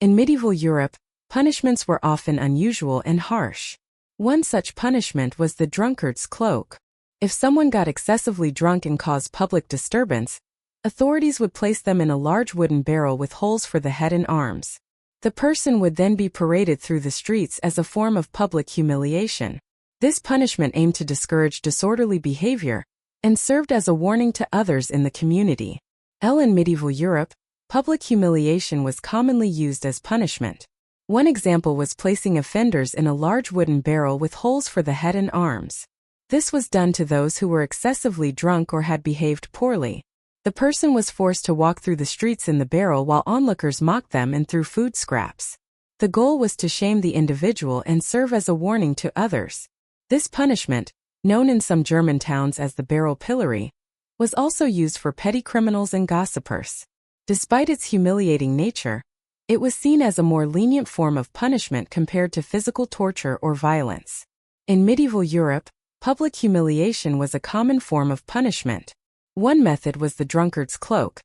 In medieval Europe, punishments were often unusual and harsh. One such punishment was the drunkard's cloak. If someone got excessively drunk and caused public disturbance, authorities would place them in a large wooden barrel with holes for the head and arms. The person would then be paraded through the streets as a form of public humiliation. This punishment aimed to discourage disorderly behavior and served as a warning to others in the community. In medieval Europe, public humiliation was commonly used as punishment. One example was placing offenders in a large wooden barrel with holes for the head and arms. This was done to those who were excessively drunk or had behaved poorly. The person was forced to walk through the streets in the barrel while onlookers mocked them and threw food scraps. The goal was to shame the individual and serve as a warning to others. This punishment, known in some German towns as the barrel pillory, was also used for petty criminals and gossipers. Despite its humiliating nature, it was seen as a more lenient form of punishment compared to physical torture or violence. In medieval Europe, public humiliation was a common form of punishment. One method was the drunkard's cloak,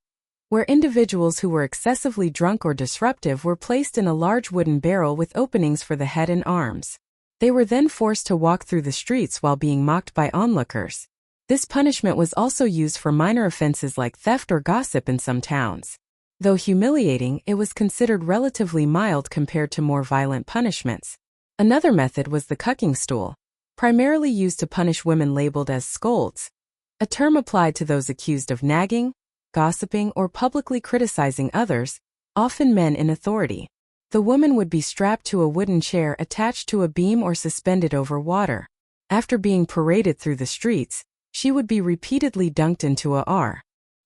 where individuals who were excessively drunk or disruptive were placed in a large wooden barrel with openings for the head and arms. They were then forced to walk through the streets while being mocked by onlookers. This punishment was also used for minor offenses like theft or gossip in some towns. Though humiliating, it was considered relatively mild compared to more violent punishments. Another method was the cucking stool, primarily used to punish women labeled as scolds, a term applied to those accused of nagging, gossiping, or publicly criticizing others, often men in authority. The woman would be strapped to a wooden chair attached to a beam or suspended over water. After being paraded through the streets, she would be repeatedly dunked into a R.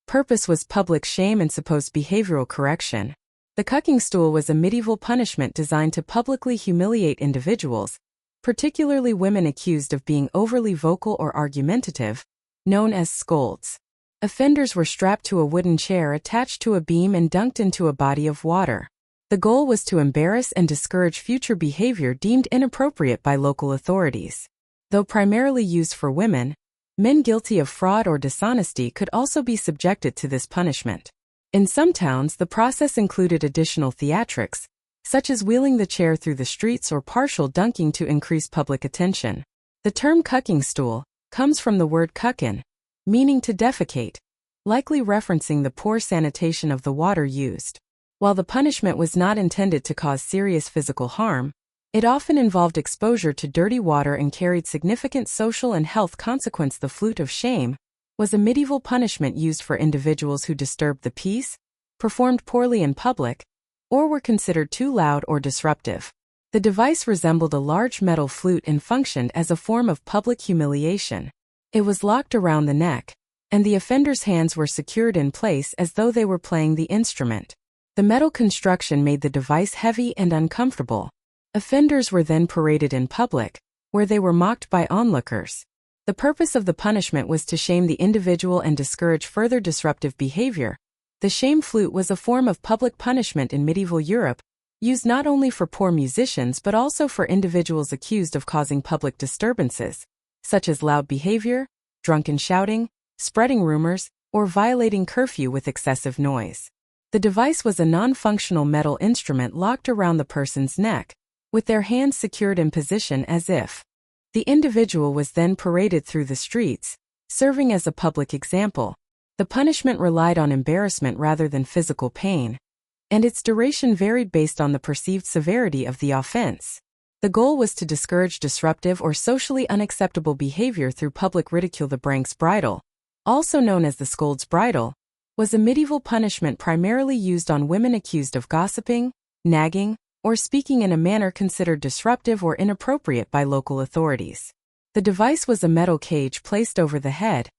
Purpose was public shame and supposed behavioral correction. The cucking stool was a medieval punishment designed to publicly humiliate individuals, particularly women accused of being overly vocal or argumentative, known as scolds. Offenders were strapped to a wooden chair attached to a beam and dunked into a body of water. The goal was to embarrass and discourage future behavior deemed inappropriate by local authorities. Though primarily used for women, men guilty of fraud or dishonesty could also be subjected to this punishment. In some towns, the process included additional theatrics, such as wheeling the chair through the streets or partial dunking to increase public attention. The term cucking stool comes from the word cucken, meaning to defecate, likely referencing the poor sanitation of the water used. While the punishment was not intended to cause serious physical harm, it often involved exposure to dirty water and carried significant social and health consequences. The flute of shame was a medieval punishment used for individuals who disturbed the peace, performed poorly in public, or were considered too loud or disruptive. The device resembled a large metal flute and functioned as a form of public humiliation. It was locked around the neck, and the offender's hands were secured in place as though they were playing the instrument. The metal construction made the device heavy and uncomfortable. Offenders were then paraded in public, where they were mocked by onlookers. The purpose of the punishment was to shame the individual and discourage further disruptive behavior. The shame flute was a form of public punishment in medieval Europe, used not only for poor musicians but also for individuals accused of causing public disturbances, such as loud behavior, drunken shouting, spreading rumors, or violating curfew with excessive noise. The device was a non-functional metal instrument locked around the person's neck, with their hands secured in position as if the individual was then paraded through the streets, serving as a public example. The punishment relied on embarrassment rather than physical pain, and its duration varied based on the perceived severity of the offense. The goal was to discourage disruptive or socially unacceptable behavior through public ridicule. The Brank's bridle, also known as the scold's bridle, was a medieval punishment primarily used on women accused of gossiping, nagging, or speaking in a manner considered disruptive or inappropriate by local authorities. The device was a metal cage placed over the head,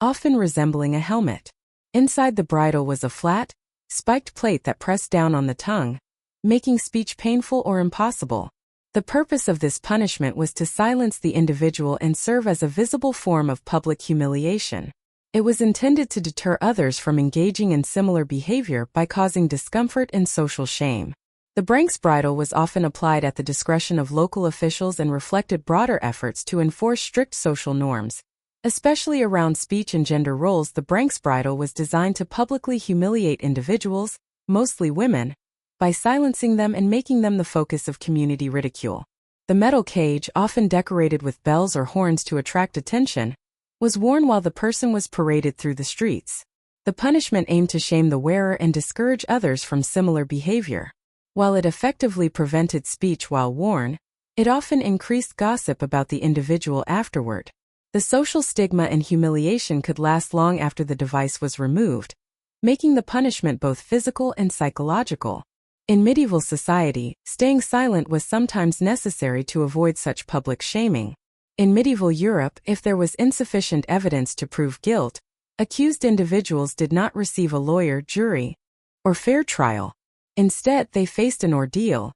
often resembling a helmet. Inside the bridle was a flat, spiked plate that pressed down on the tongue, making speech painful or impossible. The purpose of this punishment was to silence the individual and serve as a visible form of public humiliation. It was intended to deter others from engaging in similar behavior by causing discomfort and social shame. The Brank's bridle was often applied at the discretion of local officials and reflected broader efforts to enforce strict social norms. Especially around speech and gender roles, the Brank's bridle was designed to publicly humiliate individuals, mostly women, by silencing them and making them the focus of community ridicule. The metal cage, often decorated with bells or horns to attract attention, was worn while the person was paraded through the streets. The punishment aimed to shame the wearer and discourage others from similar behavior. While it effectively prevented speech while worn, it often increased gossip about the individual afterward. The social stigma and humiliation could last long after the device was removed, making the punishment both physical and psychological. In medieval society, staying silent was sometimes necessary to avoid such public shaming. In medieval Europe, if there was insufficient evidence to prove guilt, accused individuals did not receive a lawyer, jury, or fair trial. Instead, they faced an ordeal,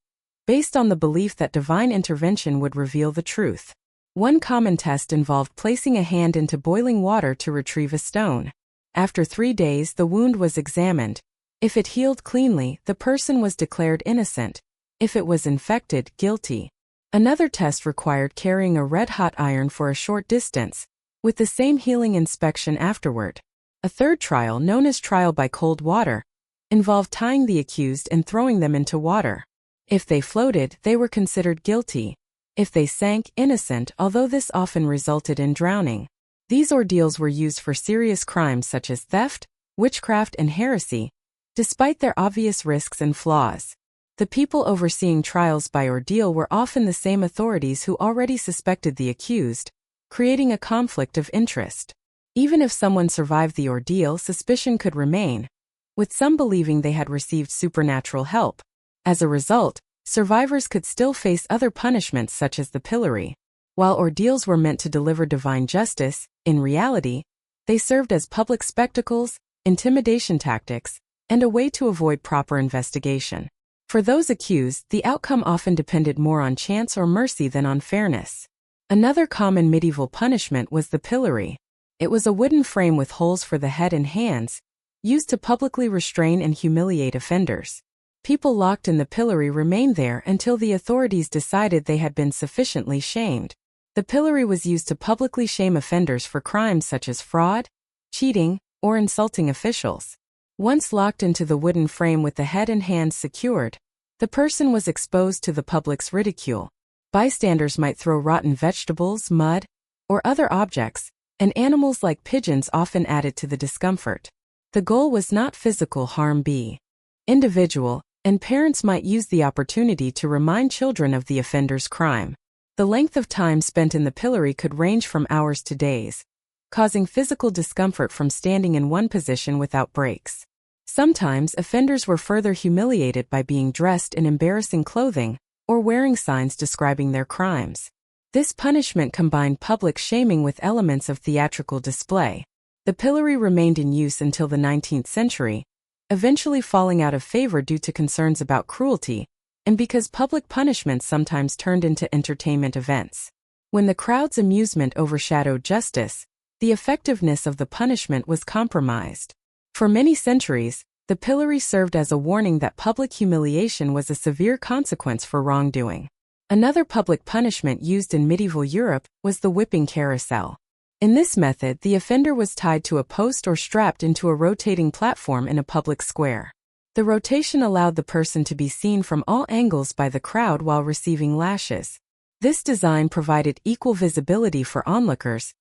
based on the belief that divine intervention would reveal the truth. One common test involved placing a hand into boiling water to retrieve a stone. After 3 days, the wound was examined. If it healed cleanly, the person was declared innocent. If it was infected, guilty. Another test required carrying a red-hot iron for a short distance, with the same healing inspection afterward. A third trial, known as trial by cold water, involved tying the accused and throwing them into water. If they floated, they were considered guilty. If they sank, innocent, although this often resulted in drowning. These ordeals were used for serious crimes such as theft, witchcraft, and heresy, despite their obvious risks and flaws. The people overseeing trials by ordeal were often the same authorities who already suspected the accused, creating a conflict of interest. Even if someone survived the ordeal, suspicion could remain, with some believing they had received supernatural help. As a result, survivors could still face other punishments such as the pillory. While ordeals were meant to deliver divine justice, in reality, they served as public spectacles, intimidation tactics, and a way to avoid proper investigation. For those accused, the outcome often depended more on chance or mercy than on fairness. Another common medieval punishment was the pillory. It was a wooden frame with holes for the head and hands, used to publicly restrain and humiliate offenders. People locked in the pillory remained there until the authorities decided they had been sufficiently shamed. The pillory was used to publicly shame offenders for crimes such as fraud, cheating, or insulting officials. Once locked into the wooden frame with the head and hands secured, the person was exposed to the public's ridicule. Bystanders might throw rotten vegetables, mud, or other objects, and animals like pigeons often added to the discomfort. The goal was not physical harm be individual, and parents might use the opportunity to remind children of the offender's crime. The length of time spent in the pillory could range from hours to days, causing physical discomfort from standing in one position without breaks. Sometimes offenders were further humiliated by being dressed in embarrassing clothing or wearing signs describing their crimes. This punishment combined public shaming with elements of theatrical display. The pillory remained in use until the 19th century, eventually falling out of favor due to concerns about cruelty, and because public punishments sometimes turned into entertainment events. When the crowd's amusement overshadowed justice, the effectiveness of the punishment was compromised. For many centuries, the pillory served as a warning that public humiliation was a severe consequence for wrongdoing. Another public punishment used in medieval Europe was the whipping carousel. In this method, the offender was tied to a post or strapped into a rotating platform in a public square. The rotation allowed the person to be seen from all angles by the crowd while receiving lashes. This design provided equal visibility for onlookers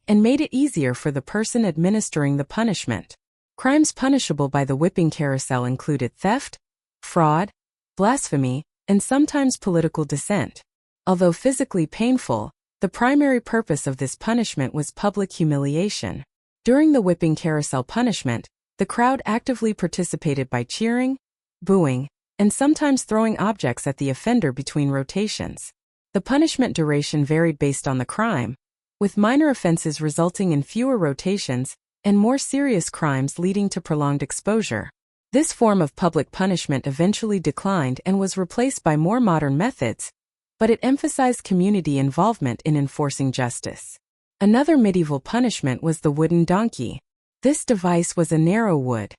and made it easier for the person administering the punishment. Crimes punishable by the whipping carousel included theft, fraud, blasphemy, and sometimes political dissent. Although physically painful, the primary purpose of this punishment was public humiliation. During the whipping carousel punishment, the crowd actively participated by cheering, booing, and sometimes throwing objects at the offender between rotations. The punishment duration varied based on the crime, with minor offenses resulting in fewer rotations and more serious crimes leading to prolonged exposure. This form of public punishment eventually declined and was replaced by more modern methods, but it emphasized community involvement in enforcing justice. Another medieval punishment was the wooden donkey. This device was a narrow wood,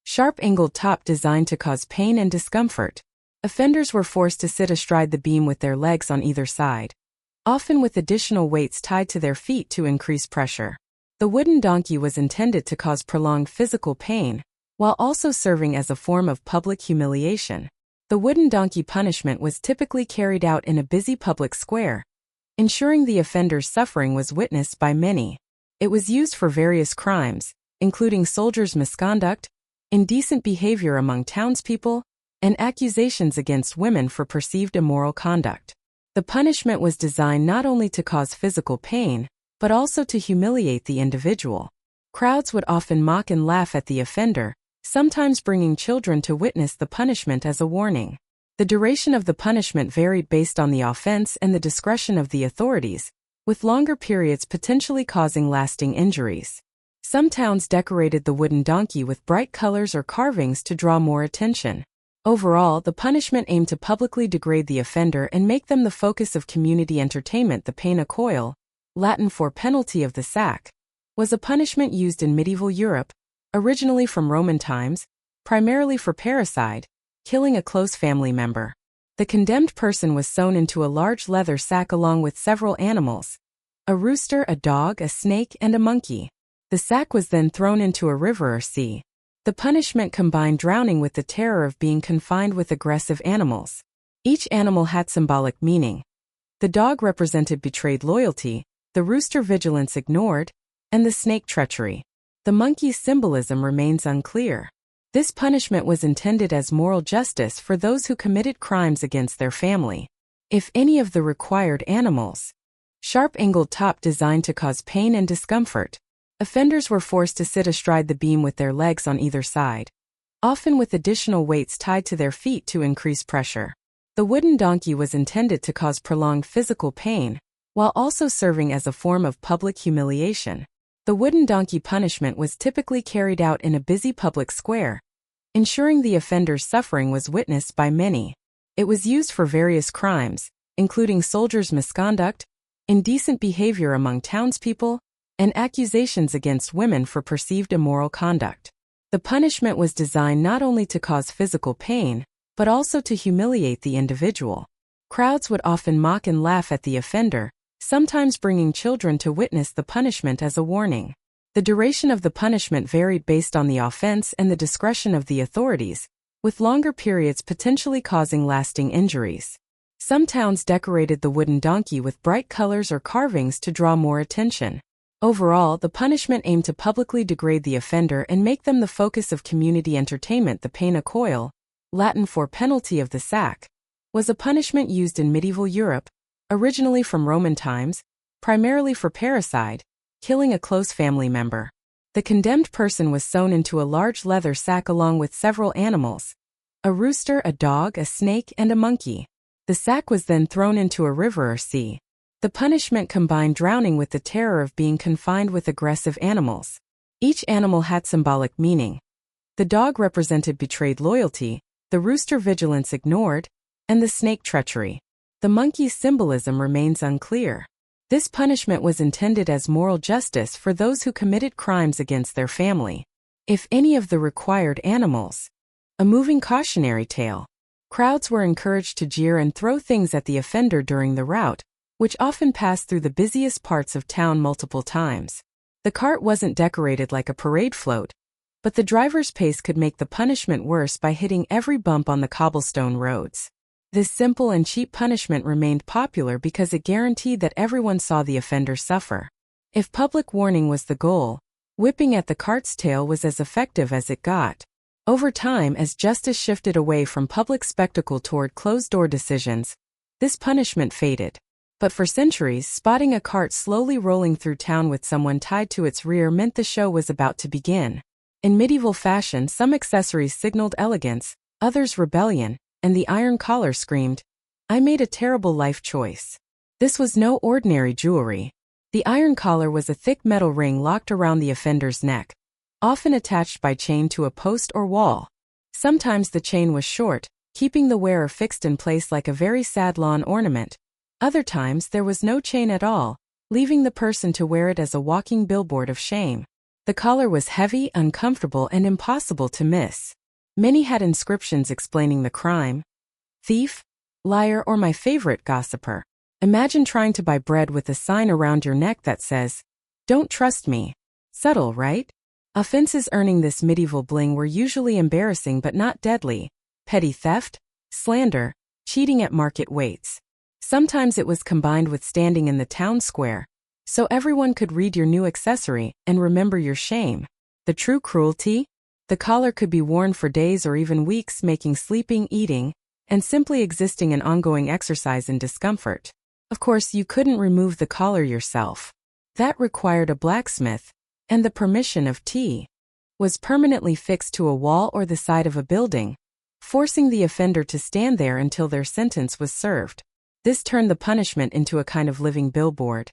sharp-angled top designed to cause pain and discomfort. Offenders were forced to sit astride the beam with their legs on either side, often with additional weights tied to their feet to increase pressure. The wooden donkey was intended to cause prolonged physical pain, while also serving as a form of public humiliation. The wooden donkey punishment was typically carried out in a busy public square, ensuring the offender's suffering was witnessed by many. It was used for various crimes, including soldiers' misconduct, indecent behavior among townspeople, and accusations against women for perceived immoral conduct. The punishment was designed not only to cause physical pain, but also to humiliate the individual. Crowds would often mock and laugh at the offender, sometimes bringing children to witness the punishment as a warning. The duration of the punishment varied based on the offense and the discretion of the authorities, with longer periods potentially causing lasting injuries. Some towns decorated the wooden donkey with bright colors or carvings to draw more attention. Overall, the punishment aimed to publicly degrade the offender and make them the focus of community entertainment. The pena coil, Latin for penalty of the sack, was a punishment used in medieval Europe, originally from Roman times, primarily for parricide, killing a close family member. The condemned person was sewn into a large leather sack along with several animals: a rooster, a dog, a snake, and a monkey. The sack was then thrown into a river or sea. The punishment combined drowning with the terror of being confined with aggressive animals. Each animal had symbolic meaning. The dog represented betrayed loyalty, the rooster vigilance ignored, and the snake treachery. The monkey's symbolism remains unclear. This punishment was intended as moral justice for those who committed crimes against their family. If any of the required animals, sharp-angled top designed to cause pain and discomfort, offenders were forced to sit astride the beam with their legs on either side, often with additional weights tied to their feet to increase pressure. The wooden donkey was intended to cause prolonged physical pain, while also serving as a form of public humiliation. The wooden donkey punishment was typically carried out in a busy public square, ensuring the offender's suffering was witnessed by many. It was used for various crimes, including soldiers' misconduct, indecent behavior among townspeople, and accusations against women for perceived immoral conduct. The punishment was designed not only to cause physical pain, but also to humiliate the individual. Crowds would often mock and laugh at the offender, sometimes bringing children to witness the punishment as a warning. The duration of the punishment varied based on the offense and the discretion of the authorities, with longer periods potentially causing lasting injuries. Some towns decorated the wooden donkey with bright colors or carvings to draw more attention. Overall, the punishment aimed to publicly degrade the offender and make them the focus of community entertainment. The pena coil, Latin for penalty of the sack, was a punishment used in medieval Europe, originally from Roman times, primarily for parricide, killing a close family member. The condemned person was sewn into a large leather sack along with several animals: a rooster, a dog, a snake, and a monkey. The sack was then thrown into a river or sea. The punishment combined drowning with the terror of being confined with aggressive animals. Each animal had symbolic meaning. The dog represented betrayed loyalty, the rooster vigilance ignored, and the snake treachery. The monkey's symbolism remains unclear. This punishment was intended as moral justice for those who committed crimes against their family. If any of the required animals, a moving cautionary tale. Crowds were encouraged to jeer and throw things at the offender during the route, which often passed through the busiest parts of town multiple times. The cart wasn't decorated like a parade float, but the driver's pace could make the punishment worse by hitting every bump on the cobblestone roads. This simple and cheap punishment remained popular because it guaranteed that everyone saw the offender suffer. If public warning was the goal, whipping at the cart's tail was as effective as it got. Over time, as justice shifted away from public spectacle toward closed-door decisions, this punishment faded. But for centuries, spotting a cart slowly rolling through town with someone tied to its rear meant the show was about to begin. In medieval fashion, some accessories signaled elegance, others rebellion, and the iron collar screamed, "I made a terrible life choice." This was no ordinary jewelry. The iron collar was a thick metal ring locked around the offender's neck, often attached by chain to a post or wall. Sometimes the chain was short, keeping the wearer fixed in place like a very sad lawn ornament. Other times there was no chain at all, leaving the person to wear it as a walking billboard of shame. The collar was heavy, uncomfortable, and impossible to miss. Many had inscriptions explaining the crime: thief, liar, or my favorite, gossiper. Imagine trying to buy bread with a sign around your neck that says, "Don't trust me." Subtle, right? Offenses earning this medieval bling were usually embarrassing but not deadly: petty theft, slander, cheating at market weights. Sometimes it was combined with standing in the town square, so everyone could read your new accessory and remember your shame. The true cruelty? The collar could be worn for days or even weeks, making sleeping, eating, and simply existing an ongoing exercise in discomfort. Of course, you couldn't remove the collar yourself. That required a blacksmith, and the permission of T. was permanently fixed to a wall or the side of a building, forcing the offender to stand there until their sentence was served. This turned the punishment into a kind of living billboard.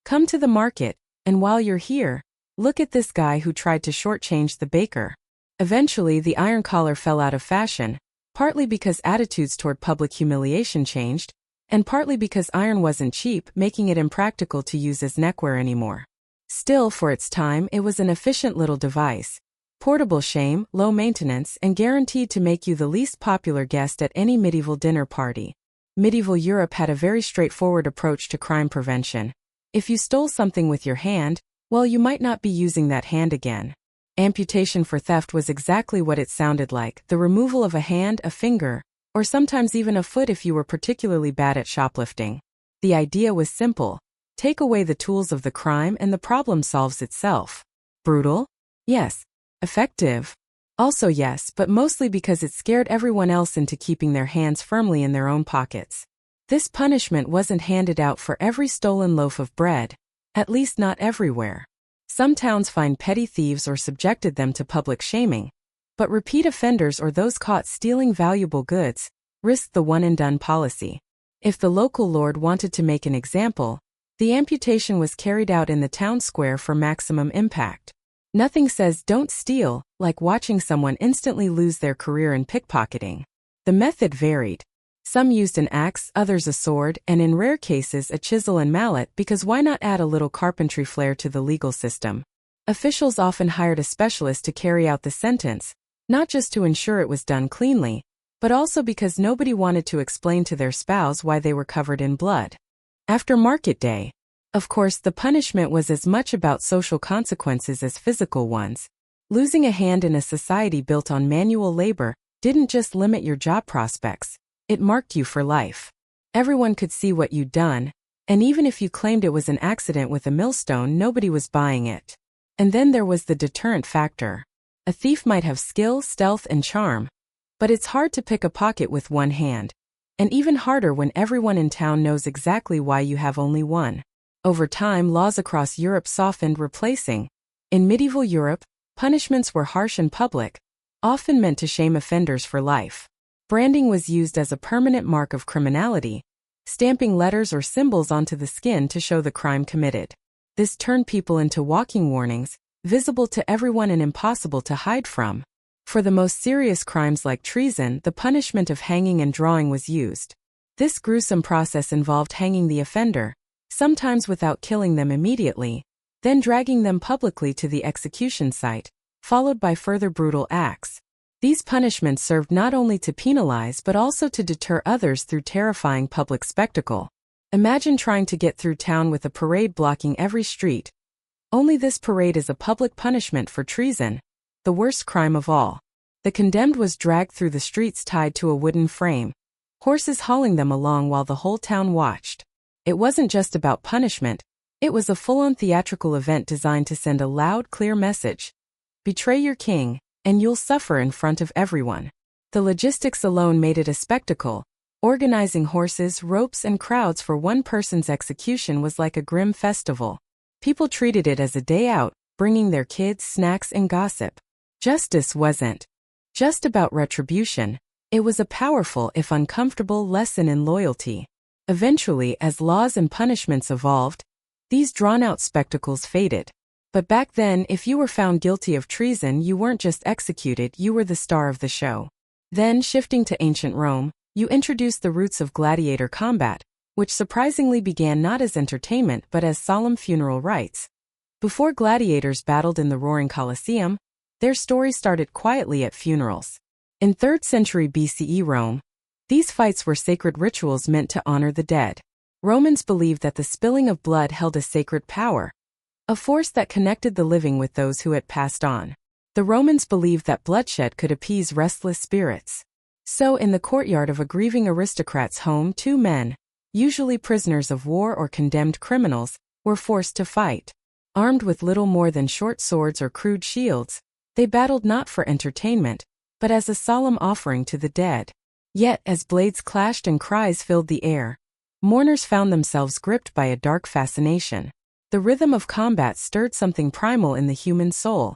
Come to the market, and while you're here, look at this guy who tried to shortchange the baker. Eventually, the iron collar fell out of fashion, partly because attitudes toward public humiliation changed, and partly because iron wasn't cheap, making it impractical to use as neckwear anymore. Still, for its time, it was an efficient little device. Portable shame, low maintenance, and guaranteed to make you the least popular guest at any medieval dinner party. Medieval Europe had a very straightforward approach to crime prevention. If you stole something with your hand, well, you might not be using that hand again. Amputation for theft was exactly what it sounded like, the removal of a hand, a finger, or sometimes even a foot if you were particularly bad at shoplifting. The idea was simple. Take away the tools of the crime and the problem solves itself. Brutal? Yes. Effective? Also yes, but mostly because it scared everyone else into keeping their hands firmly in their own pockets. This punishment wasn't handed out for every stolen loaf of bread, at least not everywhere. Some towns fined petty thieves or subjected them to public shaming, but repeat offenders or those caught stealing valuable goods risked the one-and-done policy. If the local lord wanted to make an example, the amputation was carried out in the town square for maximum impact. Nothing says don't steal like watching someone instantly lose their career in pickpocketing. The method varied. Some used an axe, others a sword, and in rare cases a chisel and mallet, because why not add a little carpentry flair to the legal system? Officials often hired a specialist to carry out the sentence, not just to ensure it was done cleanly, but also because nobody wanted to explain to their spouse why they were covered in blood. After market day, of course, the punishment was as much about social consequences as physical ones. Losing a hand in a society built on manual labor didn't just limit your job prospects, it marked you for life. Everyone could see what you'd done, and even if you claimed it was an accident with a millstone, nobody was buying it. And then there was the deterrent factor. A thief might have skill, stealth, and charm, but it's hard to pick a pocket with one hand, and even harder when everyone in town knows exactly why you have only one. Over time, laws across Europe softened, replacing. In medieval Europe, punishments were harsh and public, often meant to shame offenders for life. Branding was used as a permanent mark of criminality, stamping letters or symbols onto the skin to show the crime committed. This turned people into walking warnings, visible to everyone and impossible to hide from. For the most serious crimes like treason, the punishment of hanging and drawing was used. This gruesome process involved hanging the offender, sometimes without killing them immediately, then dragging them publicly to the execution site, followed by further brutal acts. These punishments served not only to penalize but also to deter others through terrifying public spectacle. Imagine trying to get through town with a parade blocking every street. Only this parade is a public punishment for treason, the worst crime of all. The condemned was dragged through the streets tied to a wooden frame, horses hauling them along while the whole town watched. It wasn't just about punishment, it was a full-on theatrical event designed to send a loud, clear message. Betray your king, and you'll suffer in front of everyone. The logistics alone made it a spectacle. Organizing horses, ropes, and crowds for one person's execution was like a grim festival. People treated it as a day out, bringing their kids, snacks, and gossip. Justice wasn't just about retribution, it was a powerful, if uncomfortable, lesson in loyalty. Eventually, as laws and punishments evolved, these drawn-out spectacles faded. But back then, if you were found guilty of treason, you weren't just executed, you were the star of the show. Then, shifting to ancient Rome, you introduced the roots of gladiator combat, which surprisingly began not as entertainment but as solemn funeral rites. Before gladiators battled in the roaring Colosseum, their story started quietly at funerals. In 3rd century BCE Rome, these fights were sacred rituals meant to honor the dead. Romans believed that the spilling of blood held a sacred power, a force that connected the living with those who had passed on. The Romans believed that bloodshed could appease restless spirits. So in the courtyard of a grieving aristocrat's home, two men, usually prisoners of war or condemned criminals, were forced to fight. Armed with little more than short swords or crude shields, they battled not for entertainment, but as a solemn offering to the dead. Yet, as blades clashed and cries filled the air, mourners found themselves gripped by a dark fascination. The rhythm of combat stirred something primal in the human soul,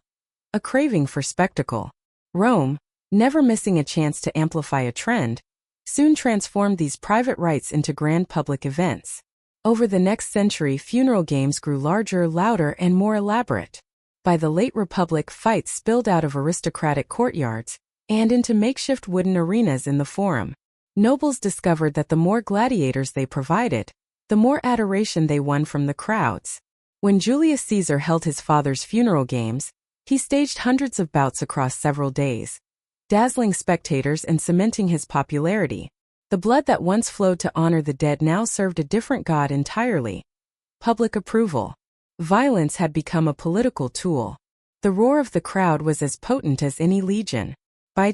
a craving for spectacle. Rome, never missing a chance to amplify a trend, soon transformed these private rites into grand public events. Over the next century, funeral games grew larger, louder, and more elaborate. By the late Republic, fights spilled out of aristocratic courtyards and into makeshift wooden arenas in the Forum. Nobles discovered that the more gladiators they provided, the more adoration they won from the crowds. When Julius Caesar held his father's funeral games, he staged hundreds of bouts across several days, dazzling spectators and cementing his popularity. The blood that once flowed to honor the dead now served a different god entirely: public approval. Violence had become a political tool. The roar of the crowd was as potent as any legion. By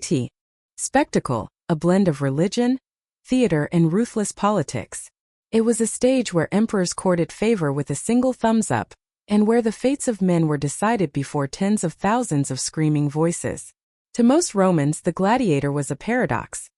spectacle, a blend of religion, theater, and ruthless politics. It was a stage where emperors courted favor with a single thumbs up, and where the fates of men were decided before tens of thousands of screaming voices. To most Romans, the gladiator was a paradox.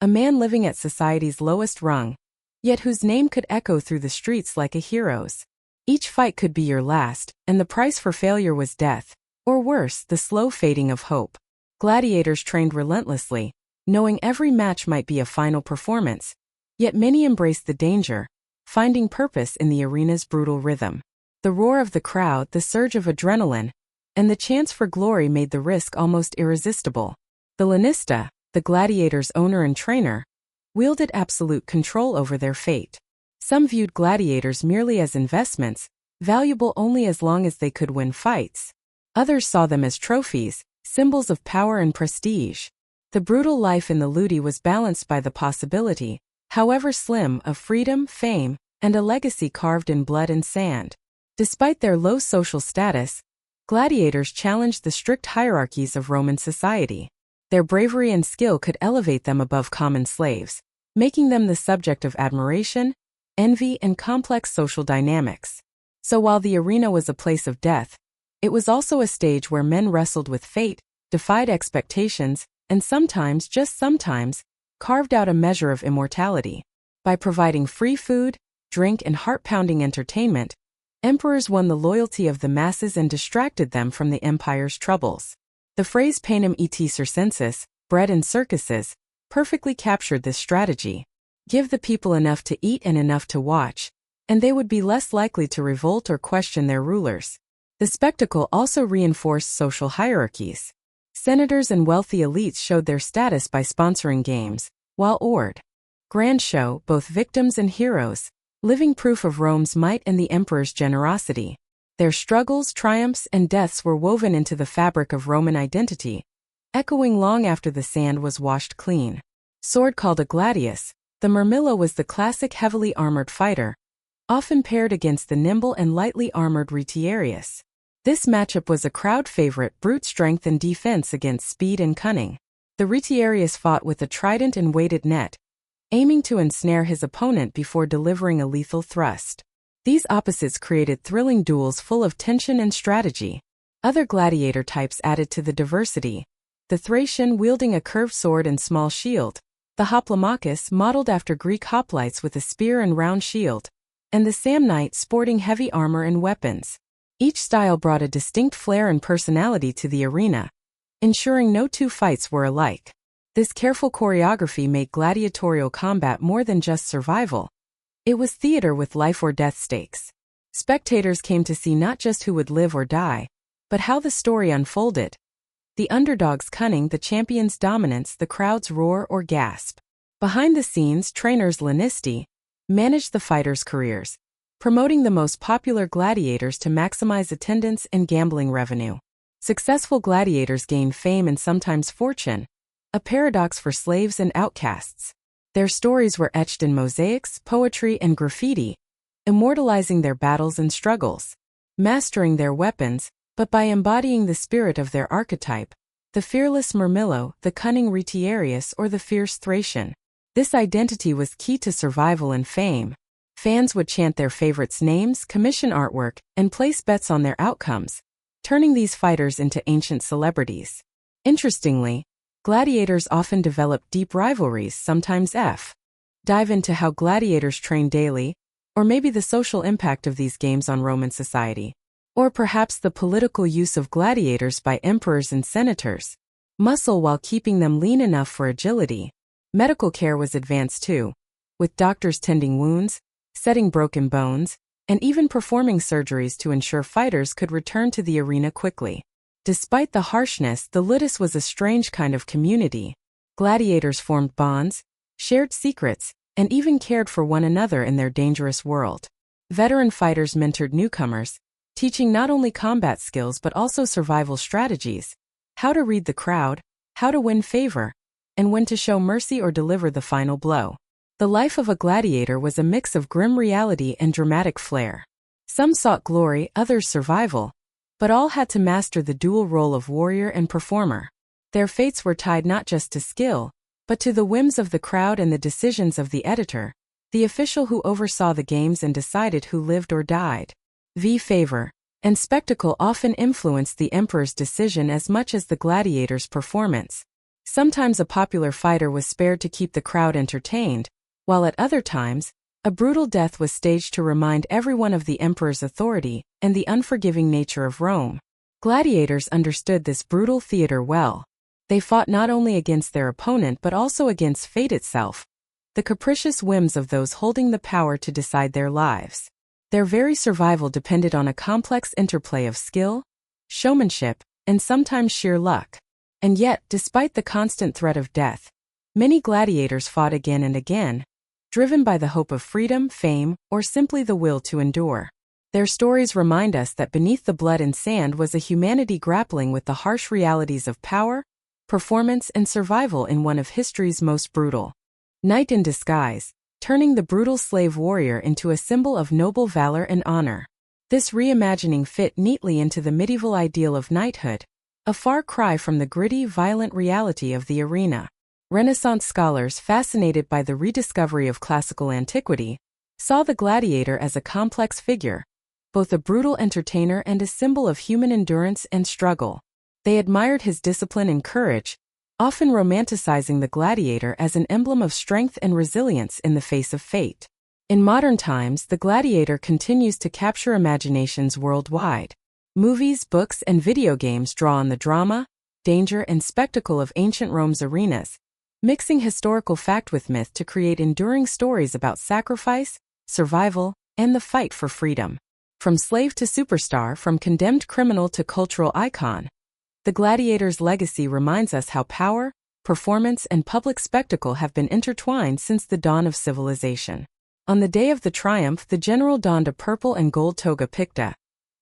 A man living at society's lowest rung, yet whose name could echo through the streets like a hero's. Each fight could be your last, and the price for failure was death, or worse, the slow fading of hope. Gladiators trained relentlessly, knowing every match might be a final performance, yet many embraced the danger, finding purpose in the arena's brutal rhythm. The roar of the crowd, the surge of adrenaline, and the chance for glory made the risk almost irresistible. The lanista, the gladiator's owner and trainer, wielded absolute control over their fate. Some viewed gladiators merely as investments, valuable only as long as they could win fights. Others saw them as trophies, symbols of power and prestige. The brutal life in the ludi was balanced by the possibility, however slim, of freedom, fame, and a legacy carved in blood and sand. Despite their low social status, gladiators challenged the strict hierarchies of Roman society. Their bravery and skill could elevate them above common slaves, making them the subject of admiration, envy, and complex social dynamics. So while the arena was a place of death, it was also a stage where men wrestled with fate, defied expectations, and sometimes, just sometimes, carved out a measure of immortality. By providing free food, drink, and heart-pounding entertainment, emperors won the loyalty of the masses and distracted them from the empire's troubles. The phrase panem et circenses, bread and circuses, perfectly captured this strategy. Give the people enough to eat and enough to watch, and they would be less likely to revolt or question their rulers. The spectacle also reinforced social hierarchies. Senators and wealthy elites showed their status by sponsoring games, while hors grand show, both victims and heroes, living proof of Rome's might and the emperor's generosity. Their struggles, triumphs, and deaths were woven into the fabric of Roman identity, echoing long after the sand was washed clean. Sword called a gladius, the murmillo was the classic heavily armored fighter, often paired against the nimble and lightly armored retiarius. This matchup was a crowd favorite, brute strength and defense against speed and cunning. The retiarius fought with a trident and weighted net, aiming to ensnare his opponent before delivering a lethal thrust. These opposites created thrilling duels full of tension and strategy. Other gladiator types added to the diversity: the Thracian wielding a curved sword and small shield, the Hoplomachus modeled after Greek hoplites with a spear and round shield, and the Samnite sporting heavy armor and weapons. Each style brought a distinct flair and personality to the arena, ensuring no two fights were alike. This careful choreography made gladiatorial combat more than just survival. It was theater with life or death stakes. Spectators came to see not just who would live or die, but how the story unfolded. The underdog's cunning, the champion's dominance, the crowd's roar or gasp. Behind the scenes, trainers lanisti managed the fighters' careers, promoting the most popular gladiators to maximize attendance and gambling revenue. Successful gladiators gained fame and sometimes fortune, a paradox for slaves and outcasts. Their stories were etched in mosaics, poetry, and graffiti, immortalizing their battles and struggles. Mastering their weapons, but by embodying the spirit of their archetype, the fearless Murmillo, the cunning Retiarius, or the fierce Thracian. This identity was key to survival and fame. Fans would chant their favorites' names, commission artwork, and place bets on their outcomes, turning these fighters into ancient celebrities. Interestingly, gladiators often developed deep rivalries, sometimes dive into how gladiators trained daily, or maybe the social impact of these games on Roman society, or perhaps the political use of gladiators by emperors and senators. Muscle while keeping them lean enough for agility. Medical care was advanced too, with doctors tending wounds, setting broken bones, and even performing surgeries to ensure fighters could return to the arena quickly. Despite the harshness, the ludus was a strange kind of community. Gladiators formed bonds, shared secrets, and even cared for one another in their dangerous world. Veteran fighters mentored newcomers, teaching not only combat skills but also survival strategies, how to read the crowd, how to win favor, and when to show mercy or deliver the final blow. The life of a gladiator was a mix of grim reality and dramatic flair. Some sought glory, others survival, but all had to master the dual role of warrior and performer. Their fates were tied not just to skill, but to the whims of the crowd and the decisions of the editor, the official who oversaw the games and decided who lived or died. Favor and spectacle often influenced the emperor's decision as much as the gladiator's performance. Sometimes a popular fighter was spared to keep the crowd entertained, while at other times, a brutal death was staged to remind everyone of the emperor's authority and the unforgiving nature of Rome. Gladiators understood this brutal theater well. They fought not only against their opponent but also against fate itself, the capricious whims of those holding the power to decide their lives. Their very survival depended on a complex interplay of skill, showmanship, and sometimes sheer luck. And yet, despite the constant threat of death, many gladiators fought again and again, driven by the hope of freedom, fame, or simply the will to endure. Their stories remind us that beneath the blood and sand was a humanity grappling with the harsh realities of power, performance, and survival in one of history's most brutal. Knight in disguise, turning the brutal slave warrior into a symbol of noble valor and honor. This reimagining fit neatly into the medieval ideal of knighthood, a far cry from the gritty, violent reality of the arena. Renaissance scholars, fascinated by the rediscovery of classical antiquity, saw the gladiator as a complex figure, both a brutal entertainer and a symbol of human endurance and struggle. They admired his discipline and courage, often romanticizing the gladiator as an emblem of strength and resilience in the face of fate. In modern times, the gladiator continues to capture imaginations worldwide. Movies, books, and video games draw on the drama, danger, and spectacle of ancient Rome's arenas, mixing historical fact with myth to create enduring stories about sacrifice, survival, and the fight for freedom. From slave to superstar, from condemned criminal to cultural icon, the gladiator's legacy reminds us how power, performance, and public spectacle have been intertwined since the dawn of civilization. On the day of the triumph, the general donned a purple and gold toga picta,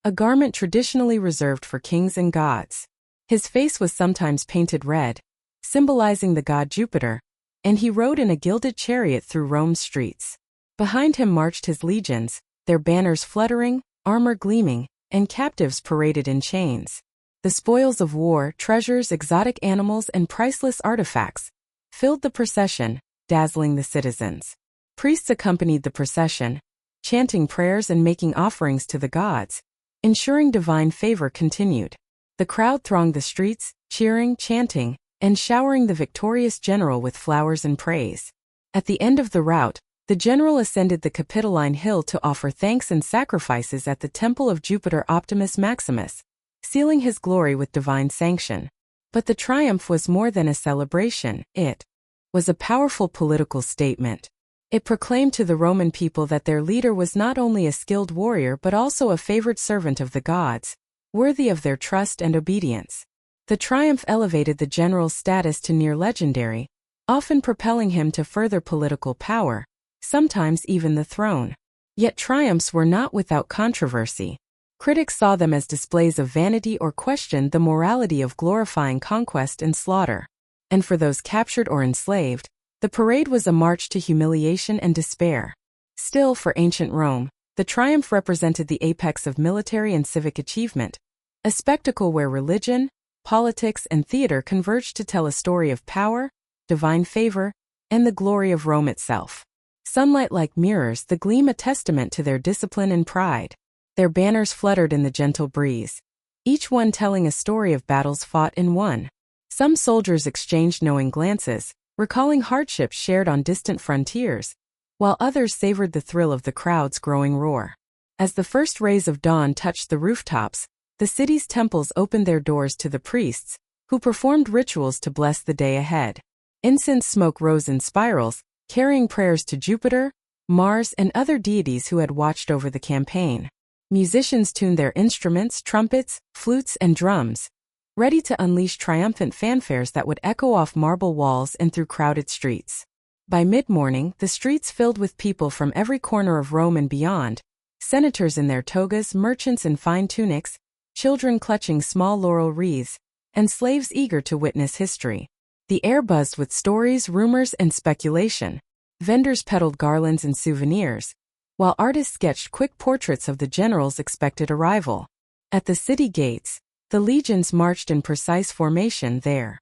a garment traditionally reserved for kings and gods. His face was sometimes painted red, symbolizing the god Jupiter, and he rode in a gilded chariot through Rome's streets. Behind him marched his legions, their banners fluttering, armor gleaming, and captives paraded in chains. The spoils of war, treasures, exotic animals, and priceless artifacts filled the procession, dazzling the citizens. Priests accompanied the procession, chanting prayers and making offerings to the gods, ensuring divine favor continued. The crowd thronged the streets, cheering, chanting, and showering the victorious general with flowers and praise. At the end of the rout, the general ascended the Capitoline Hill to offer thanks and sacrifices at the temple of Jupiter Optimus Maximus, sealing his glory with divine sanction. But the triumph was more than a celebration, it was a powerful political statement. It proclaimed to the Roman people that their leader was not only a skilled warrior but also a favored servant of the gods, worthy of their trust and obedience. The triumph elevated the general's status to near legendary, often propelling him to further political power, sometimes even the throne. Yet triumphs were not without controversy. Critics saw them as displays of vanity or questioned the morality of glorifying conquest and slaughter. And for those captured or enslaved, the parade was a march to humiliation and despair. Still, for ancient Rome, the triumph represented the apex of military and civic achievement, a spectacle where religion, politics, and theater converged to tell a story of power, divine favor, and the glory of Rome itself. Sunlight like mirrors, the gleam a testament to their discipline and pride. Their banners fluttered in the gentle breeze, each one telling a story of battles fought and won. Some soldiers exchanged knowing glances, recalling hardships shared on distant frontiers, while others savored the thrill of the crowd's growing roar. As the first rays of dawn touched the rooftops, the city's temples opened their doors to the priests, who performed rituals to bless the day ahead. Incense smoke rose in spirals, carrying prayers to Jupiter, Mars, and other deities who had watched over the campaign. Musicians tuned their instruments, trumpets, flutes, and drums, ready to unleash triumphant fanfares that would echo off marble walls and through crowded streets. By mid-morning, the streets filled with people from every corner of Rome and beyond, senators in their togas, merchants in fine tunics, children clutching small laurel wreaths, and slaves eager to witness history. The air buzzed with stories, rumors, and speculation. Vendors peddled garlands and souvenirs, while artists sketched quick portraits of the general's expected arrival. At the city gates, the legions marched in precise formation, their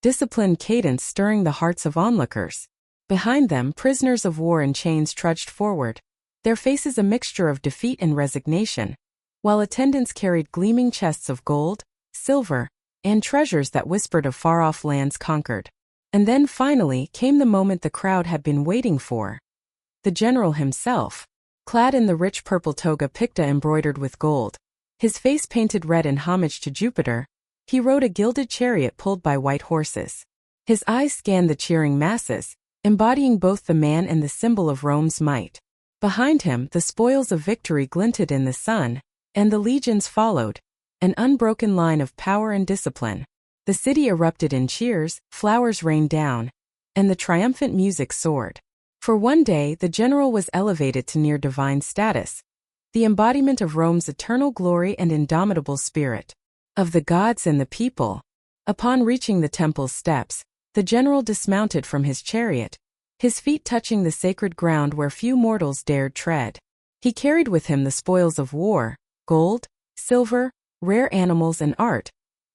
disciplined cadence stirring the hearts of onlookers. Behind them, prisoners of war in chains trudged forward, their faces a mixture of defeat and resignation, while attendants carried gleaming chests of gold, silver, and treasures that whispered of far-off lands conquered. And then finally came the moment the crowd had been waiting for. The general himself, clad in the rich purple toga picta embroidered with gold, his face painted red in homage to Jupiter, he rode a gilded chariot pulled by white horses. His eyes scanned the cheering masses, embodying both the man and the symbol of Rome's might. Behind him, the spoils of victory glinted in the sun, and the legions followed, an unbroken line of power and discipline. The city erupted in cheers, flowers rained down, and the triumphant music soared. For one day, the general was elevated to near divine status, the embodiment of Rome's eternal glory and indomitable spirit. Of the gods and the people. Upon reaching the temple's steps, the general dismounted from his chariot, his feet touching the sacred ground where few mortals dared tread. He carried with him the spoils of war, gold, silver, rare animals, and art,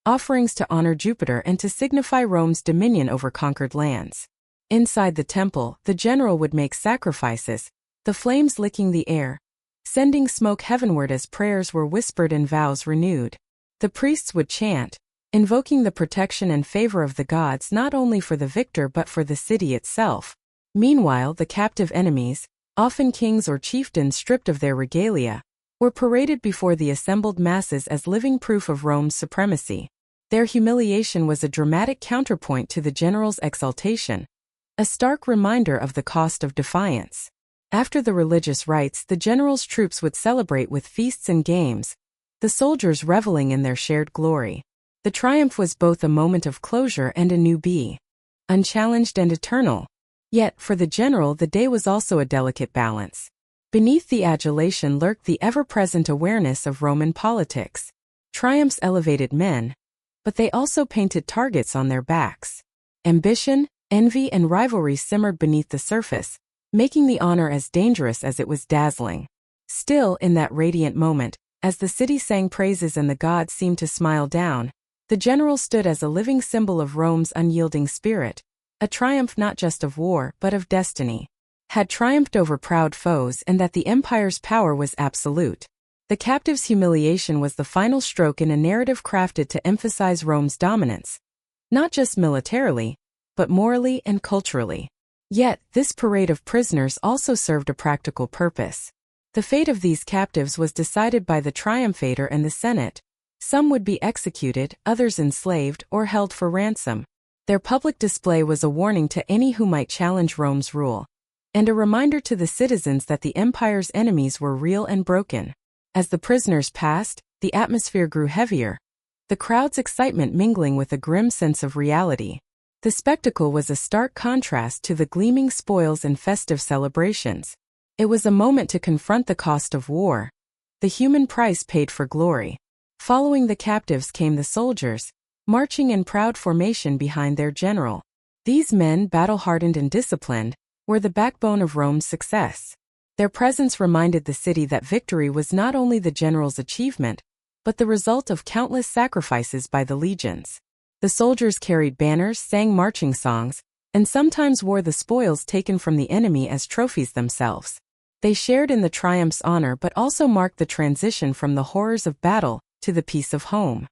offerings to honor Jupiter and to signify Rome's dominion over conquered lands. Inside the temple, the general would make sacrifices, the flames licking the air, sending smoke heavenward as prayers were whispered and vows renewed. The priests would chant, invoking the protection and favor of the gods not only for the victor but for the city itself. Meanwhile, the captive enemies, often kings or chieftains stripped of their regalia, were paraded before the assembled masses as living proof of Rome's supremacy. Their humiliation was a dramatic counterpoint to the general's exaltation, a stark reminder of the cost of defiance. After the religious rites, the general's troops would celebrate with feasts and games, the soldiers reveling in their shared glory. The triumph was both a moment of closure and a new beginning, unchallenged and eternal. Yet, for the general, the day was also a delicate balance. Beneath the adulation lurked the ever-present awareness of Roman politics. Triumphs elevated men, but they also painted targets on their backs. Ambition, envy, and rivalry simmered beneath the surface, making the honor as dangerous as it was dazzling. Still, in that radiant moment, as the city sang praises and the gods seemed to smile down, the general stood as a living symbol of Rome's unyielding spirit, a triumph not just of war but of destiny. Had triumphed over proud foes and that the empire's power was absolute. The captive's humiliation was the final stroke in a narrative crafted to emphasize Rome's dominance, not just militarily, but morally and culturally. Yet, this parade of prisoners also served a practical purpose. The fate of these captives was decided by the triumphator and the Senate. Some would be executed, others enslaved or held for ransom. Their public display was a warning to any who might challenge Rome's rule, and a reminder to the citizens that the empire's enemies were real and broken. As the prisoners passed, the atmosphere grew heavier, the crowd's excitement mingling with a grim sense of reality. The spectacle was a stark contrast to the gleaming spoils and festive celebrations. It was a moment to confront the cost of war, the human price paid for glory. Following the captives came the soldiers, marching in proud formation behind their general. These men, battle-hardened and disciplined, were the backbone of Rome's success. Their presence reminded the city that victory was not only the general's achievement, but the result of countless sacrifices by the legions. The soldiers carried banners, sang marching songs, and sometimes wore the spoils taken from the enemy as trophies themselves. They shared in the triumph's honor but also marked the transition from the horrors of battle to the peace of home.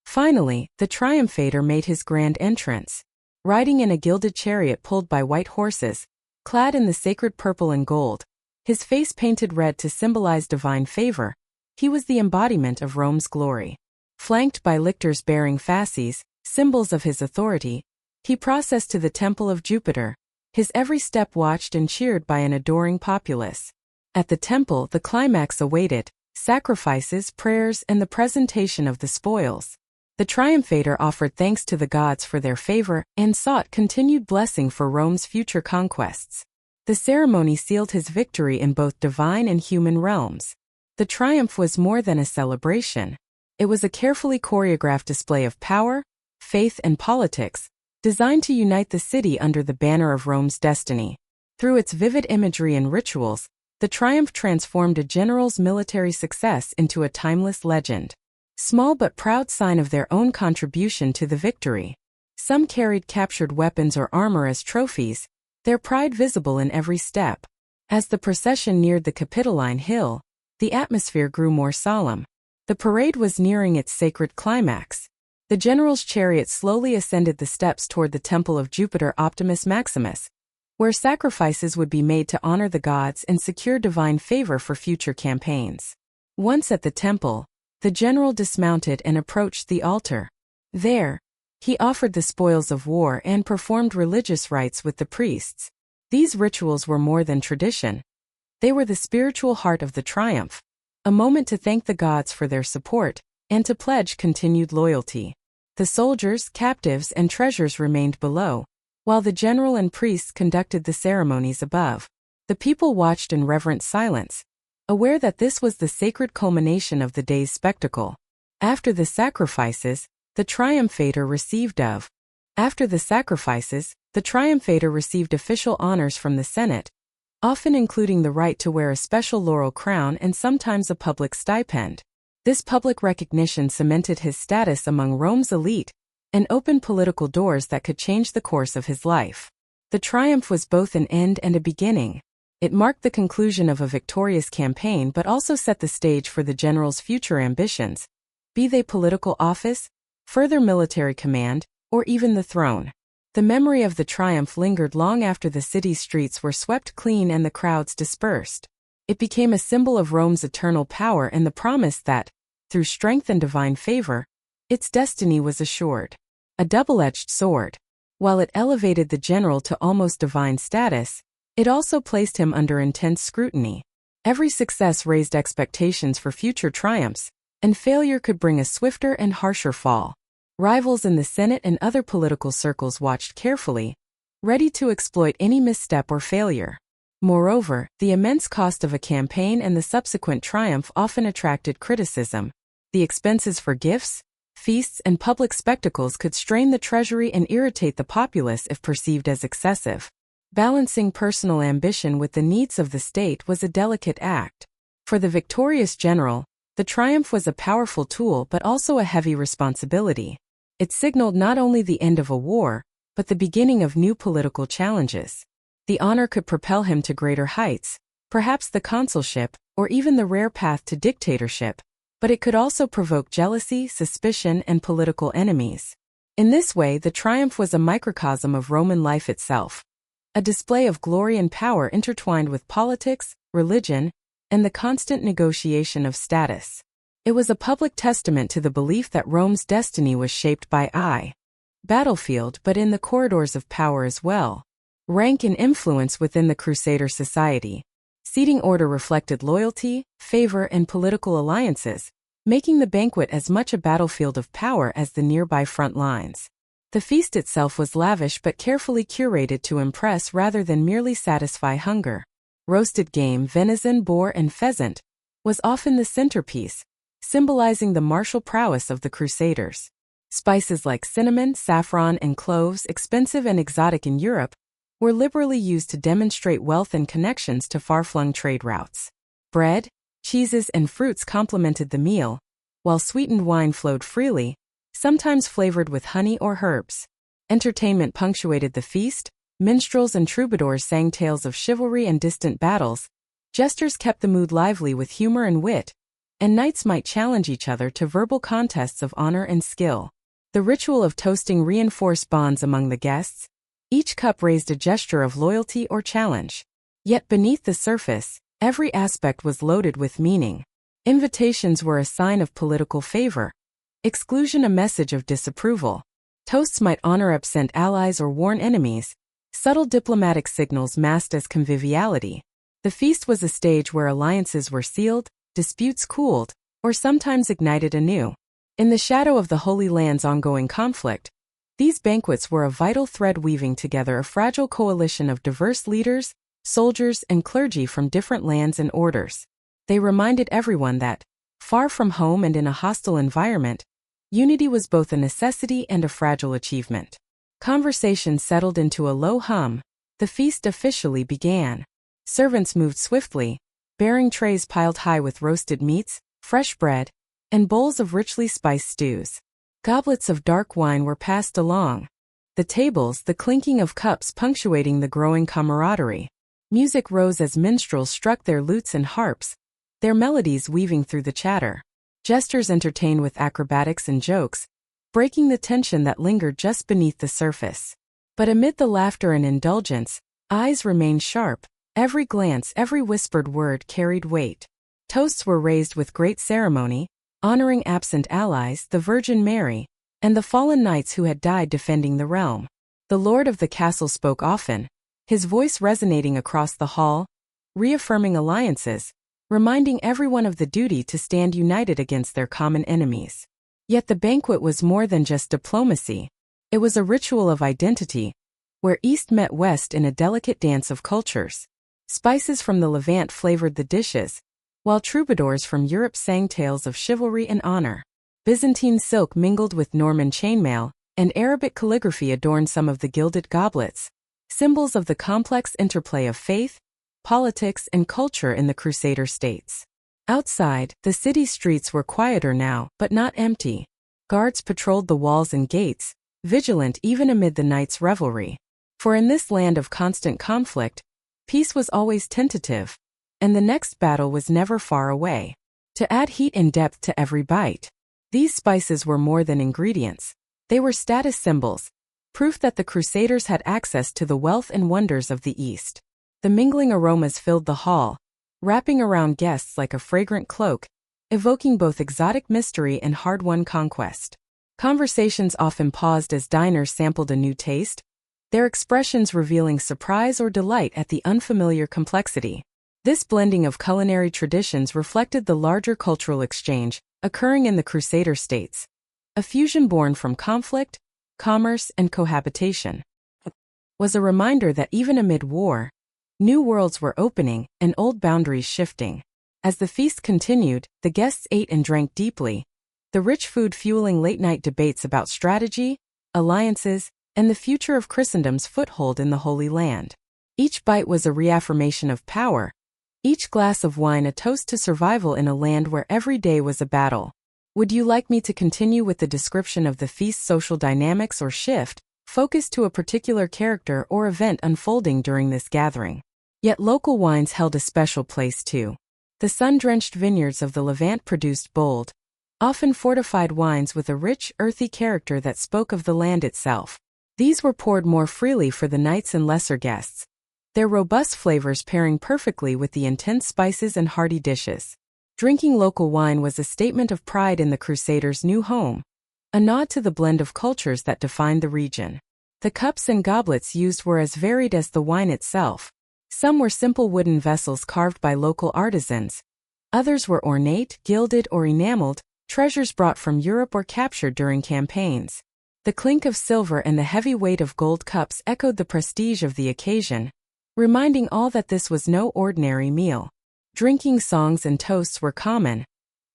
Finally, the triumphator made his grand entrance. Riding in a gilded chariot pulled by white horses, clad in the sacred purple and gold, his face painted red to symbolize divine favor, he was the embodiment of Rome's glory. Flanked by lictors bearing fasces, symbols of his authority, he processed to the temple of Jupiter, his every step watched and cheered by an adoring populace. At the temple, the climax awaited: sacrifices, prayers, and the presentation of the spoils. The triumphator offered thanks to the gods for their favor and sought continued blessing for Rome's future conquests. The ceremony sealed his victory in both divine and human realms. The triumph was more than a celebration. It was a carefully choreographed display of power, faith, and politics, designed to unite the city under the banner of Rome's destiny. Through its vivid imagery and rituals, the triumph transformed a general's military success into a timeless legend. Small but proud sign of their own contribution to the victory. Some carried captured weapons or armor as trophies, their pride visible in every step. As the procession neared the Capitoline Hill, the atmosphere grew more solemn. The parade was nearing its sacred climax. The general's chariot slowly ascended the steps toward the temple of Jupiter Optimus Maximus, where sacrifices would be made to honor the gods and secure divine favor for future campaigns. Once at the temple, the general dismounted and approached the altar. There, he offered the spoils of war and performed religious rites with the priests. These rituals were more than tradition. They were the spiritual heart of the triumph, a moment to thank the gods for their support and to pledge continued loyalty. The soldiers, captives, and treasures remained below, while the general and priests conducted the ceremonies above. The people watched in reverent silence, aware that this was the sacred culmination of the day's spectacle. After the sacrifices, the triumphator received official honors from the Senate, often including the right to wear a special laurel crown and sometimes a public stipend. This public recognition cemented his status among Rome's elite and opened political doors that could change the course of his life. The triumph was both an end and a beginning. It marked the conclusion of a victorious campaign but also set the stage for the general's future ambitions, be they political office, further military command, or even the throne. The memory of the triumph lingered long after the city's streets were swept clean and the crowds dispersed. It became a symbol of Rome's eternal power and the promise that, through strength and divine favor, its destiny was assured. A double-edged sword. While it elevated the general to almost divine status, it also placed him under intense scrutiny. Every success raised expectations for future triumphs, and failure could bring a swifter and harsher fall. Rivals in the Senate and other political circles watched carefully, ready to exploit any misstep or failure. Moreover, the immense cost of a campaign and the subsequent triumph often attracted criticism. The expenses for gifts, feasts, and public spectacles could strain the treasury and irritate the populace if perceived as excessive. Balancing personal ambition with the needs of the state was a delicate act. For the victorious general, the triumph was a powerful tool but also a heavy responsibility. It signaled not only the end of a war, but the beginning of new political challenges. The honor could propel him to greater heights, perhaps the consulship, or even the rare path to dictatorship, but it could also provoke jealousy, suspicion, and political enemies. In this way, the triumph was a microcosm of Roman life itself. A display of glory and power intertwined with politics, religion, and the constant negotiation of status. It was a public testament to the belief that Rome's destiny was shaped by battlefield but in the corridors of power as well. Rank and influence within the Crusader society. Seating order reflected loyalty, favor, and political alliances, making the banquet as much a battlefield of power as the nearby front lines. The feast itself was lavish but carefully curated to impress rather than merely satisfy hunger. Roasted game, venison, boar, and pheasant, was often the centerpiece, symbolizing the martial prowess of the Crusaders. Spices like cinnamon, saffron, and cloves, expensive and exotic in Europe, were liberally used to demonstrate wealth and connections to far-flung trade routes. Bread, cheeses, and fruits complemented the meal, while sweetened wine flowed freely, sometimes flavored with honey or herbs. Entertainment punctuated the feast. Minstrels and troubadours sang tales of chivalry and distant battles. Jesters kept the mood lively with humor and wit, and knights might challenge each other to verbal contests of honor and skill. The ritual of toasting reinforced bonds among the guests. Each cup raised a gesture of loyalty or challenge. Yet beneath the surface, every aspect was loaded with meaning. Invitations were a sign of political favor. Exclusion a message of disapproval. Toasts might honor absent allies or warn enemies. Subtle diplomatic signals masked as conviviality. The feast was a stage where alliances were sealed, disputes cooled, or sometimes ignited anew. In the shadow of the Holy Land's ongoing conflict, these banquets were a vital thread weaving together a fragile coalition of diverse leaders, soldiers, and clergy from different lands and orders. They reminded everyone that, far from home and in a hostile environment, unity was both a necessity and a fragile achievement. Conversation settled into a low hum. The feast officially began. Servants moved swiftly, bearing trays piled high with roasted meats, fresh bread, and bowls of richly spiced stews. Goblets of dark wine were passed along. The tables, the clinking of cups punctuating the growing camaraderie. Music rose as minstrels struck their lutes and harps, their melodies weaving through the chatter. Jesters entertained with acrobatics and jokes, breaking the tension that lingered just beneath the surface. But amid the laughter and indulgence, eyes remained sharp. Every glance, every whispered word carried weight. Toasts were raised with great ceremony, honoring absent allies, the Virgin Mary, and the fallen knights who had died defending the realm. The lord of the castle spoke often, his voice resonating across the hall, reaffirming alliances, reminding everyone of the duty to stand united against their common enemies. Yet the banquet was more than just diplomacy. It was a ritual of identity, where East met West in a delicate dance of cultures. Spices from the Levant flavored the dishes, while troubadours from Europe sang tales of chivalry and honor. Byzantine silk mingled with Norman chainmail, and Arabic calligraphy adorned some of the gilded goblets, symbols of the complex interplay of faith, politics, and culture in the Crusader states. Outside, the city streets were quieter now, but not empty. Guards patrolled the walls and gates, vigilant even amid the night's revelry. For in this land of constant conflict, peace was always tentative, and the next battle was never far away. To add heat and depth to every bite, these spices were more than ingredients. They were status symbols, proof that the Crusaders had access to the wealth and wonders of the East. The mingling aromas filled the hall, wrapping around guests like a fragrant cloak, evoking both exotic mystery and hard-won conquest. Conversations often paused as diners sampled a new taste, their expressions revealing surprise or delight at the unfamiliar complexity. This blending of culinary traditions reflected the larger cultural exchange occurring in the Crusader states, a fusion born from conflict, commerce, and cohabitation. Was a reminder that even amid war, new worlds were opening and old boundaries shifting. As the feast continued, the guests ate and drank deeply, the rich food fueling late-night debates about strategy, alliances, and the future of Christendom's foothold in the Holy Land. Each bite was a reaffirmation of power, each glass of wine a toast to survival in a land where every day was a battle. Would you like me to continue with the description of the feast's social dynamics or shift, focus to a particular character or event unfolding during this gathering? Yet local wines held a special place too. The sun-drenched vineyards of the Levant produced bold, often fortified wines with a rich, earthy character that spoke of the land itself. These were poured more freely for the knights and lesser guests, their robust flavors pairing perfectly with the intense spices and hearty dishes. Drinking local wine was a statement of pride in the Crusaders' new home, a nod to the blend of cultures that defined the region. The cups and goblets used were as varied as the wine itself. Some were simple wooden vessels carved by local artisans. Others were ornate, gilded, or enameled, treasures brought from Europe or captured during campaigns. The clink of silver and the heavy weight of gold cups echoed the prestige of the occasion, reminding all that this was no ordinary meal. Drinking songs and toasts were common,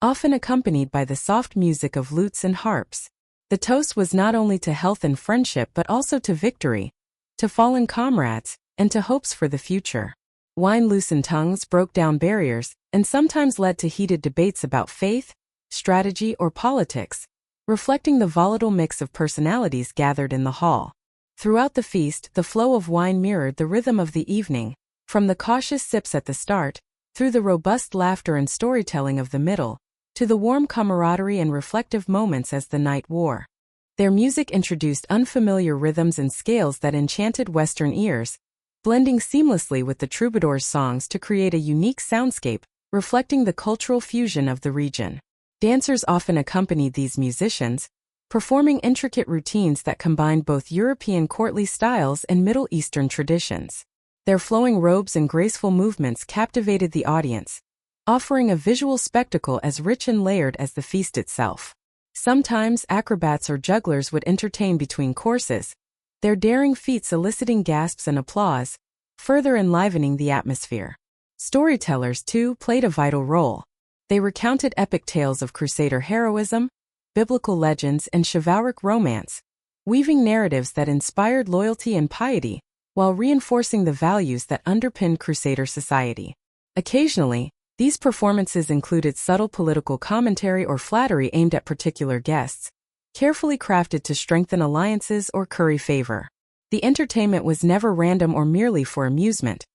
often accompanied by the soft music of lutes and harps. The toast was not only to health and friendship but also to victory, to fallen comrades, and to hopes for the future. Wine loosened tongues, broke down barriers, and sometimes led to heated debates about faith, strategy, or politics, reflecting the volatile mix of personalities gathered in the hall. Throughout the feast, the flow of wine mirrored the rhythm of the evening, from the cautious sips at the start, through the robust laughter and storytelling of the middle, to the warm camaraderie and reflective moments as the night wore. Their music introduced unfamiliar rhythms and scales that enchanted Western ears, blending seamlessly with the troubadours' songs to create a unique soundscape, reflecting the cultural fusion of the region. Dancers often accompanied these musicians, performing intricate routines that combined both European courtly styles and Middle Eastern traditions. Their flowing robes and graceful movements captivated the audience, offering a visual spectacle as rich and layered as the feast itself. Sometimes acrobats or jugglers would entertain between courses, their daring feats eliciting gasps and applause, further enlivening the atmosphere. Storytellers, too, played a vital role. They recounted epic tales of Crusader heroism, biblical legends, and chivalric romance, weaving narratives that inspired loyalty and piety, while reinforcing the values that underpinned Crusader society. Occasionally, these performances included subtle political commentary or flattery aimed at particular guests, carefully crafted to strengthen alliances or curry favor. The entertainment was never random or merely for amusement.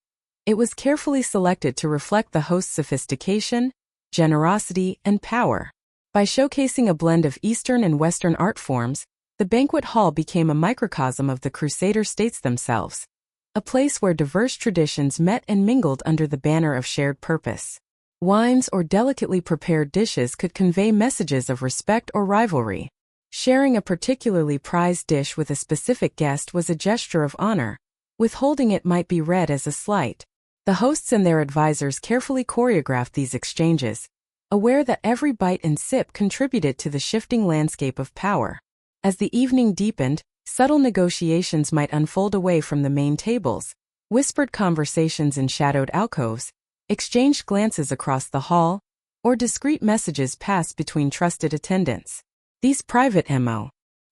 It was carefully selected to reflect the host's sophistication, generosity, and power. By showcasing a blend of Eastern and Western art forms, the banquet hall became a microcosm of the Crusader states themselves, a place where diverse traditions met and mingled under the banner of shared purpose. Wines or delicately prepared dishes could convey messages of respect or rivalry. Sharing a particularly prized dish with a specific guest was a gesture of honor. Withholding it might be read as a slight. The hosts and their advisors carefully choreographed these exchanges, aware that every bite and sip contributed to the shifting landscape of power. As the evening deepened, subtle negotiations might unfold away from the main tables, whispered conversations in shadowed alcoves, exchanged glances across the hall, or discreet messages passed between trusted attendants. These private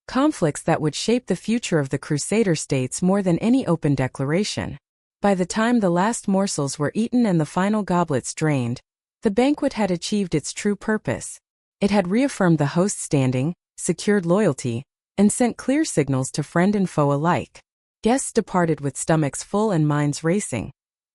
conflicts that would shape the future of the Crusader states more than any open declaration. By the time the last morsels were eaten and the final goblets drained, the banquet had achieved its true purpose. It had reaffirmed the host's standing, secured loyalty, and sent clear signals to friend and foe alike. Guests departed with stomachs full and minds racing,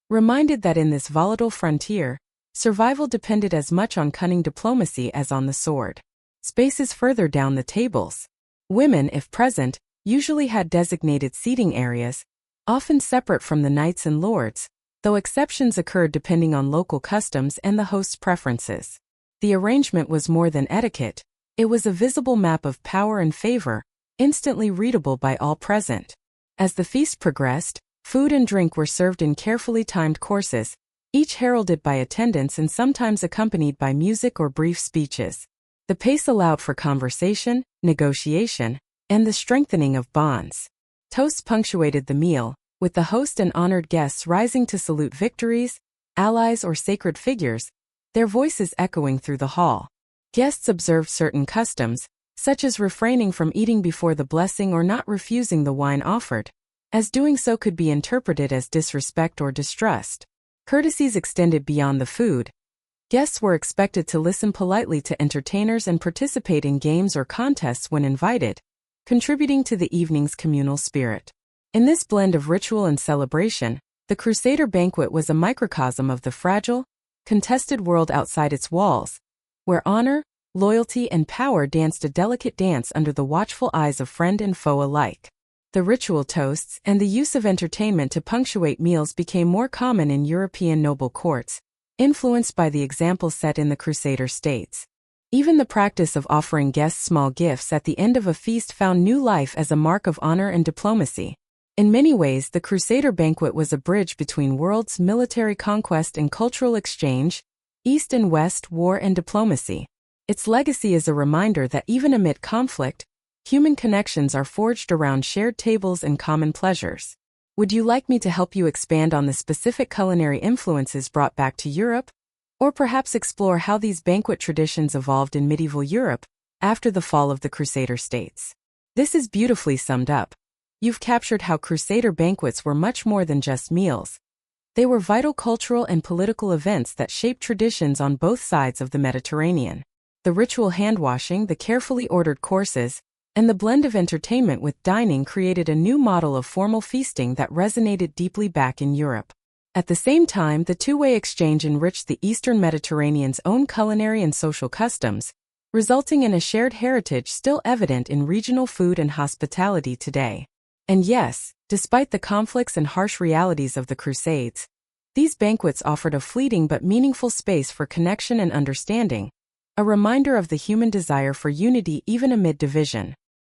reminded that in this volatile frontier, survival depended as much on cunning diplomacy as on the sword. Spaces further down the tables. Women, if present, usually had designated seating areas, often separate from the knights and lords, though exceptions occurred depending on local customs and the host's preferences. The arrangement was more than etiquette, it was a visible map of power and favor, instantly readable by all present. As the feast progressed, food and drink were served in carefully timed courses, each heralded by attendants and sometimes accompanied by music or brief speeches. The pace allowed for conversation, negotiation, and the strengthening of bonds. Toasts punctuated the meal, with the host and honored guests rising to salute victories, allies, or sacred figures, their voices echoing through the hall. Guests observed certain customs, such as refraining from eating before the blessing or not refusing the wine offered, as doing so could be interpreted as disrespect or distrust. Courtesies extended beyond the food. Guests were expected to listen politely to entertainers and participate in games or contests when invited, contributing to the evening's communal spirit. In this blend of ritual and celebration, the Crusader banquet was a microcosm of the fragile, contested world outside its walls, where honor, loyalty, and power danced a delicate dance under the watchful eyes of friend and foe alike. The ritual toasts and the use of entertainment to punctuate meals became more common in European noble courts, influenced by the example set in the Crusader states. Even the practice of offering guests small gifts at the end of a feast found new life as a mark of honor and diplomacy. In many ways, the Crusader banquet was a bridge between worlds, military conquest and cultural exchange, East and West, war and diplomacy. Its legacy is a reminder that even amid conflict, human connections are forged around shared tables and common pleasures. Would you like me to help you expand on the specific culinary influences brought back to Europe? Or perhaps explore how these banquet traditions evolved in medieval Europe after the fall of the Crusader states? This is beautifully summed up. You've captured how Crusader banquets were much more than just meals. They were vital cultural and political events that shaped traditions on both sides of the Mediterranean. The ritual hand-washing, the carefully ordered courses, and the blend of entertainment with dining created a new model of formal feasting that resonated deeply back in Europe. At the same time, the two-way exchange enriched the Eastern Mediterranean's own culinary and social customs, resulting in a shared heritage still evident in regional food and hospitality today. And yes, despite the conflicts and harsh realities of the Crusades, these banquets offered a fleeting but meaningful space for connection and understanding, a reminder of the human desire for unity even amid division.